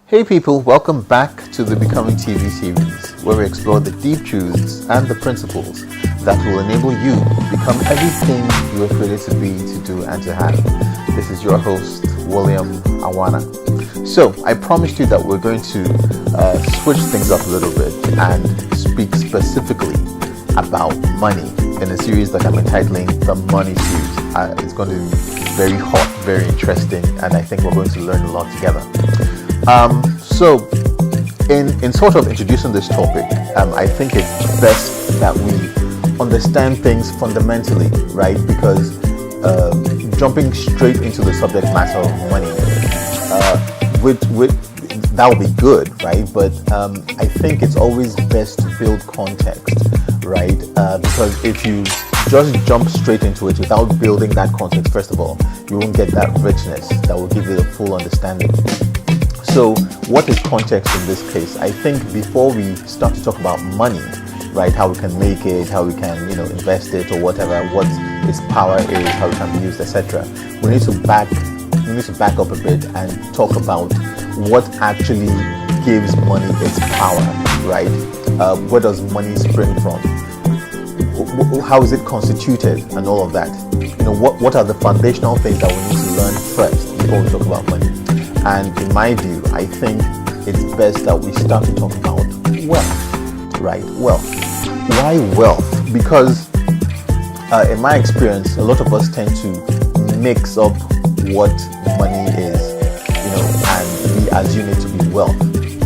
Hey people, welcome back to the Becoming TV series, where we explore the deep truths and the principles that will enable you to become everything you were created to be, to do, and to have. This is your host, William Awana. So, I promised you that we're going to switch things up a little bit and speak specifically about money in a series that I'm entitling the Money Series. It's going to be very hot, very interesting, and I think we're going to learn a lot together. So in sort of introducing this topic, I think it's best that we understand things fundamentally, right? Because jumping straight into the subject matter of money, that would be good, right? But I think it's always best to build context, right? Because if you just jump straight into it without building that context, first of all, you won't get that richness that will give you the full understanding. So what is context in this case? I think before we start to talk about money, right, how we can make it, how we can, invest it or whatever, what its power is, how it can be used, etc. We need to back up a bit and talk about what actually gives money its power, right? Where does money spring from? How is it constituted and all of that? What are the foundational things that we need to learn first before we talk about money? And in my view, I think it's best that we start to talk about wealth, right? Wealth. Why wealth? Because in my experience, a lot of us tend to mix up what money is, and we assume it to be wealth.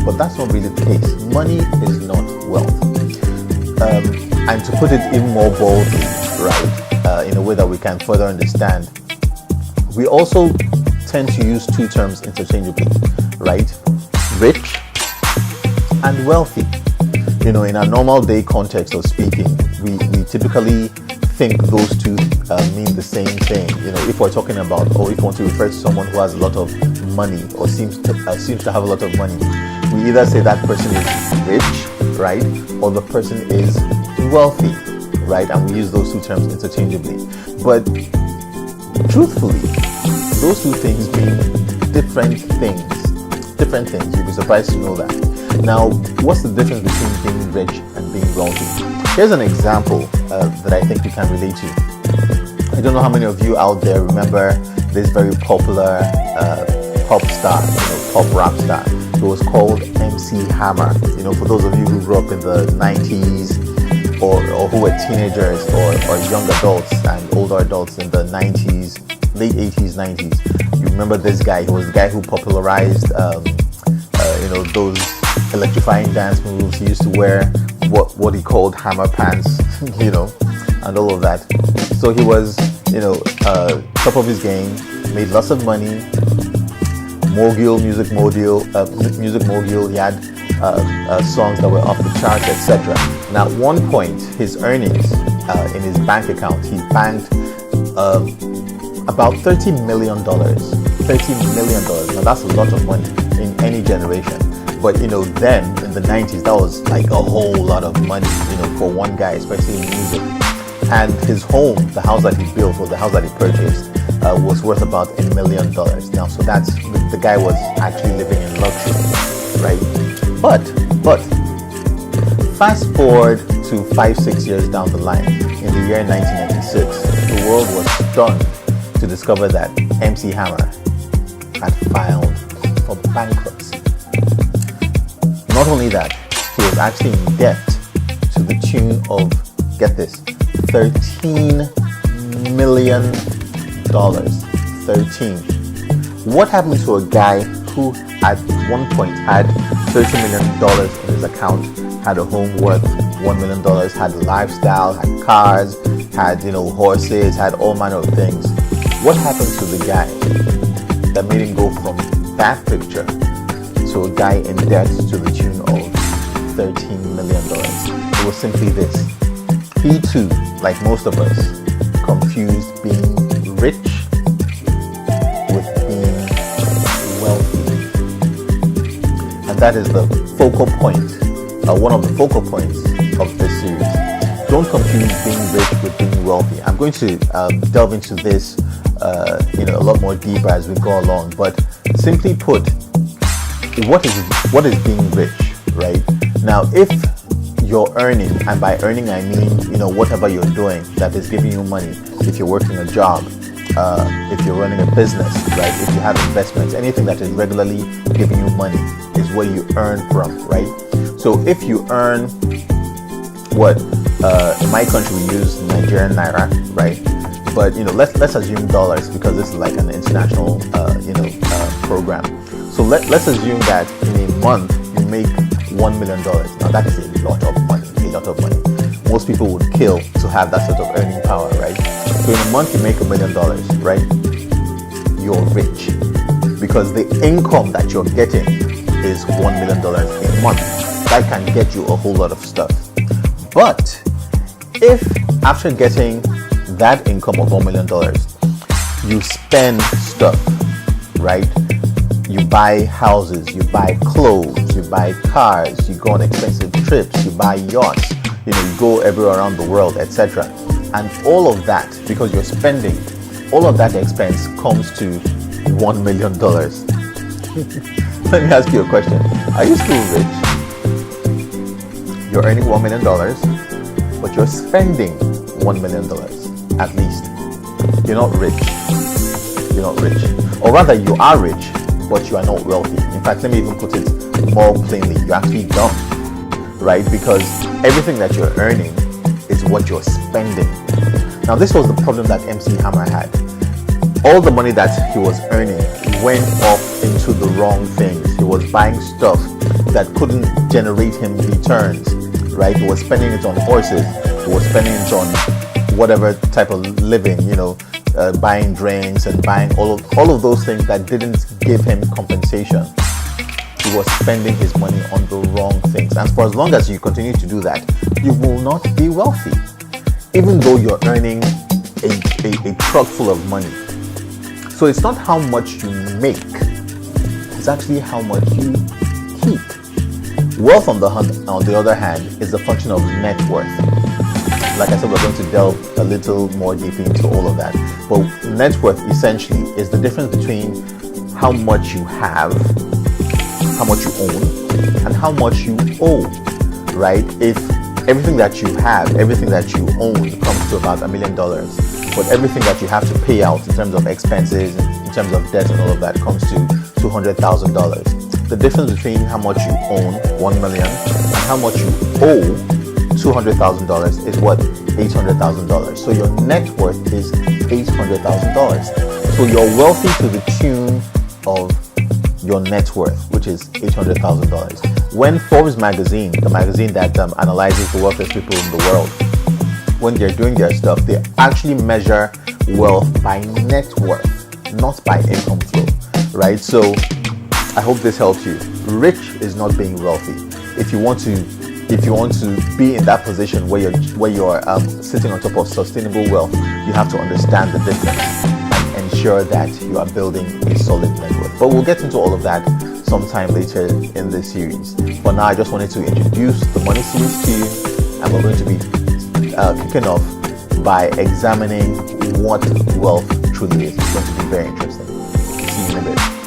But that's not really the case. Money is not wealth. And to put it even more boldly, right, in a way that we can further understand, we also tend to use two terms interchangeably, right? Rich and wealthy. In a normal day context of speaking, we typically think those two mean the same thing. If we're talking about, or if we want to refer to someone who has a lot of money or seems to have a lot of money, we either say that person is rich, right, or the person is wealthy, right? And we use those two terms interchangeably. But truthfully, those two things mean different things. You'll be surprised to know that. Now, what's the difference between being rich and being wealthy? Here's an example that I think you can relate to. I don't know how many of you out there remember this very popular pop star, pop rap star. It was called MC Hammer. For those of you who grew up in the 90s or who were teenagers or young adults and older adults in the 90s, late 80s, 90s. You remember this guy? He was the guy who popularized, those electrifying dance moves. He used to wear what he called hammer pants, and all of that. So he was, top of his game, made lots of money. Music mogul. He had songs that were off the charts, etc. Now, at one point, his earnings in his bank account, he banked about $30 million. $30 million. Now that's a lot of money in any generation. But then in the 90s, that was like a whole lot of money, for one guy, especially in music. And his home, the house that he built or the house that he purchased, was worth about $1 million. Now, so that's the guy was actually living in luxury, right? But fast forward to 5-6 years down the line, in the year 1996, the world was stunned to discover that MC Hammer had filed for bankruptcy. Not only that, he was actually in debt to the tune of, get this, $13 million. 13. What happened to a guy who at one point had $30 million in his account, had a home worth $1 million, had a lifestyle, had cars, had horses, had all manner of things? What happened to the guy that made him go from that picture to a guy in debt to the tune of $13 million? It was simply this. He too, like most of us, confused being rich with being wealthy. And that is the focal point, one of the focal points of this series. Don't confuse being rich with being wealthy. I'm going to delve into this a lot more deeper as we go along, but simply put, what is being rich, right? Now, if you're earning, and by earning I mean, whatever you're doing that is giving you money, if you're working a job, if you're running a business, right? If you have investments, anything that is regularly giving you money is where you earn from, right? So if you earn in my country we use Nigerian naira, right? But let's assume dollars, because this is like an international program. So let's assume that in a month you make $1 million. Now that is a lot of money, Most people would kill to have that sort of earning power, right? So in a month you make $1 million, right? You're rich, because the income that you're getting is $1 million a month. That can get you a whole lot of stuff. But if after getting that income of $1 million, you spend stuff, right? You buy houses, you buy clothes, you buy cars, you go on expensive trips, you buy yachts, you go everywhere around the world, etc. And all of that, because you're spending, all of that expense comes to $1 million. Let me ask you a question. Are you still rich? You're earning $1 million, but you're spending $1 million at least. You're not rich. Or rather, you are rich, but you are not wealthy. In fact, let me even put it more plainly. You're actually dumb, right? Because everything that you're earning is what you're spending. Now, this was the problem that MC Hammer had. All the money that he was earning went off into the wrong things. He was buying stuff that couldn't generate him returns, right? He was spending it on horses. He was spending it on whatever type of living, buying drinks and buying all of those things that didn't give him compensation. He was spending his money on the wrong things. And for as long as you continue to do that, you will not be wealthy, even though you're earning a truck full of money. So it's not how much you make, it's actually how much you keep. Wealth, on the other hand, is a function of net worth. Like I said, we're going to delve a little more deeply into all of that. But net worth essentially is the difference between how much you have, how much you own, and how much you owe, right? If everything that you have, everything that you own comes to about $1 million, but everything that you have to pay out in terms of expenses, in terms of debt and all of that comes to $200,000. The difference between how much you own, $1 million, and how much you owe, $200,000, is what? $800,000. So your net worth is $800,000. So you're wealthy to the tune of your net worth, which is $800,000. When Forbes magazine, the magazine that analyzes the wealthiest people in the world, when they're doing their stuff, they actually measure wealth by net worth, not by income flow, right? So I hope this helps you. Rich is not being wealthy. If you want to be in that position where you're sitting on top of sustainable wealth, you have to understand the difference and ensure that you are building a solid network. But we'll get into all of that sometime later in this series. For now, I just wanted to introduce the money series to you, and we're going to be kicking off by examining what wealth truly is. It's going to be very interesting. See you in a bit.